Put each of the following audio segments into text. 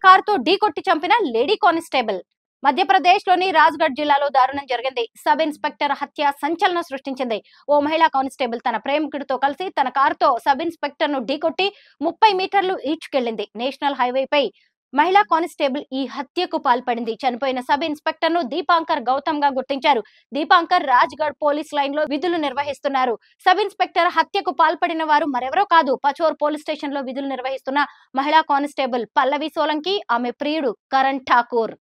కారుతో ఢీకొట్టి చంపిన lady constable. మధ్యప్రదేశ్లోని రాజ్గఢ్ జిల్లాలో దారుణం జరిగింది. సబ్ ఇన్స్పెక్టర్ హత్య సంచలనం సృష్టించింది. ఓ మహిళా కానిస్టేబుల్ తన ప్రేమికుడితో కలిసి తన కారుతో సబ్ ఇన్స్పెక్టర్ ను ఢీకొట్టి 30 మీటర్లు ఈడ్చుకెళ్లింది. నేషనల్ హైవేపై మహిళా కానిస్టేబుల్ ఈ హత్యకు పాల్పడింది. చనిపోయిన సబ్ ఇన్స్పెక్టర్ ను దీపాంకర్ గౌతమ్ గా గుర్తించారు. దీపాంకర్ రాజ్గఢ్ పోలీస్ లైన్ లో విధులు నిర్వహిస్తున్నారు. సబ్ ఇన్స్పెక్టర్ హత్యకు పాల్పడిన వారు మరెవరో కాదు, పచోర్ పోలీస్ స్టేషన్ లో విధులు నిర్వహిస్తున్న మహిళా కానిస్టేబుల్ పల్లవి సోలంకి, ఆమె ప్రియుడు కరణ్ ఠాకూర్.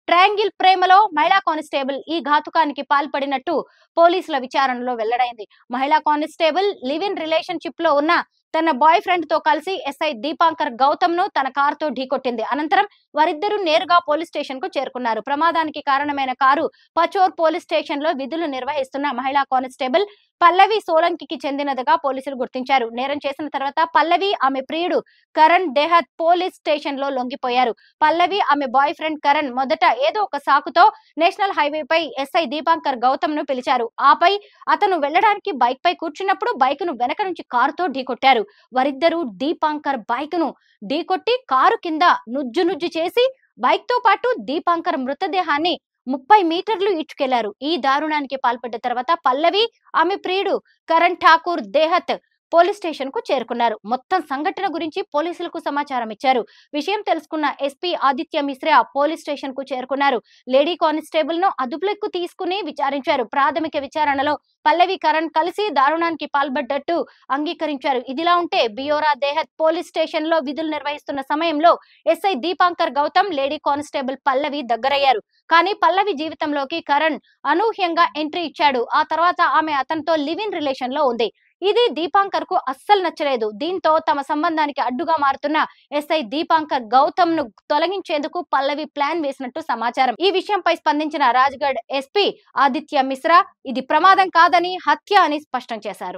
ట్రయాంగిల్ ప్రేమలో మహిళా కానిస్టేబుల్ ఈ ఘాతుకానికి పాల్పడినట్టు పోలీసుల విచారణలో వెల్లడైంది. మహిళా కానిస్టేబుల్ లివ్ ఇన్ రిలేషన్షిప్ లో ఉన్న తన బాయ్ ఫ్రెండ్ తో కలిసి ఎస్ఐ దీపాంకర్ గౌతమ్ ను తన కారుతో ఢీకొట్టింది. అనంతరం వారిద్దరూ నేరుగా పోలీస్ స్టేషన్ కు చేరుకున్నారు. ప్రమాదానికి కారణమైన కారు పచోర్ పోలీస్ స్టేషన్ లో విధులు నిర్వహిస్తున్న మహిళా కానిస్టేబుల్ పల్లవి సోలంకి చెందినదిగా పోలీసులు గుర్తించారు. నేరం చేసిన తర్వాత పల్లవి, ఆమె ప్రియుడు కరణ్ దేహత్ పోలీస్ స్టేషన్ లో లొంగిపోయారు. పల్లవి, ఆమె బాయ్ ఫ్రెండ్ కరణ్ మొదట ఏదో ఒక సాకుతో నేషనల్ హైవేపై ఎస్ఐ దీపాంకర్ గౌతమ్ ను పిలిచారు. ఆపై అతను వెళ్లడానికి బైక్ పై కూర్చున్నప్పుడు బైక్ ను వెనక నుంచి కారుతో ఢీకొట్టారు. వారిద్దరూ దీపాంకర్ బైక్ ను ఢీకొట్టి కారు కింద నుజ్జు చేసి బైక్ తో పాటు దీపాంకర్ మృతదేహాన్ని 30 మీటర్లు ఈడ్చుకెళ్లారు. ఈ దారుణానికి పాల్పడ్డ తర్వాత పల్లవి, ఆమె ప్రియుడు కరణ్ ఠాకూర్ దేహత్ పోలీస్ స్టేషన్ కు చేరుకున్నారు. మొత్తం సంఘటన గురించి పోలీసులకు సమాచారం ఇచ్చారు. విషయం తెలుసుకున్న SP Aditya Mishra police station కు చేరుకున్నారు. లేడీ కానిస్టేబుల్ ను అదుపులోకి తీసుకుని విచారించారు. ప్రాథమిక విచారణలో పల్లవి, కరణ్ కలిసి దారుణానికి పాల్పడ్డట్టు అంగీకరించారు. ఇదిలా ఉంటే బియోరా దేహత్ పోలీస్ స్టేషన్ లో విధులు నిర్వహిస్తున్న సమయంలో SI Deepankar Gautam, lady constable Pallavi దగ్గరయ్యారు. కానీ పల్లవి జీవితంలోకి కరణ్ అనూహ్యంగా ఎంట్రీ ఇచ్చాడు. ఆ తర్వాత ఆమె అతనితో లివ్ ఇన్ రిలేషన్ లో ఉంది. ఇది దీపాంకర్ కు అస్సలు నచ్చలేదు. దీంతో తమ సంబంధానికి అడ్డుగా మారుతున్న ఎస్ఐ దీపాంకర్ గౌతమ్ ను తొలగించేందుకు పల్లవి ప్లాన్ వేసినట్టు సమాచారం. ఈ విషయంపై స్పందించిన రాజ్గఢ్ ఎస్పీ ఆదిత్య మిశ్రా ఇది ప్రమాదం కాదని, హత్య అని స్పష్టం చేశారు.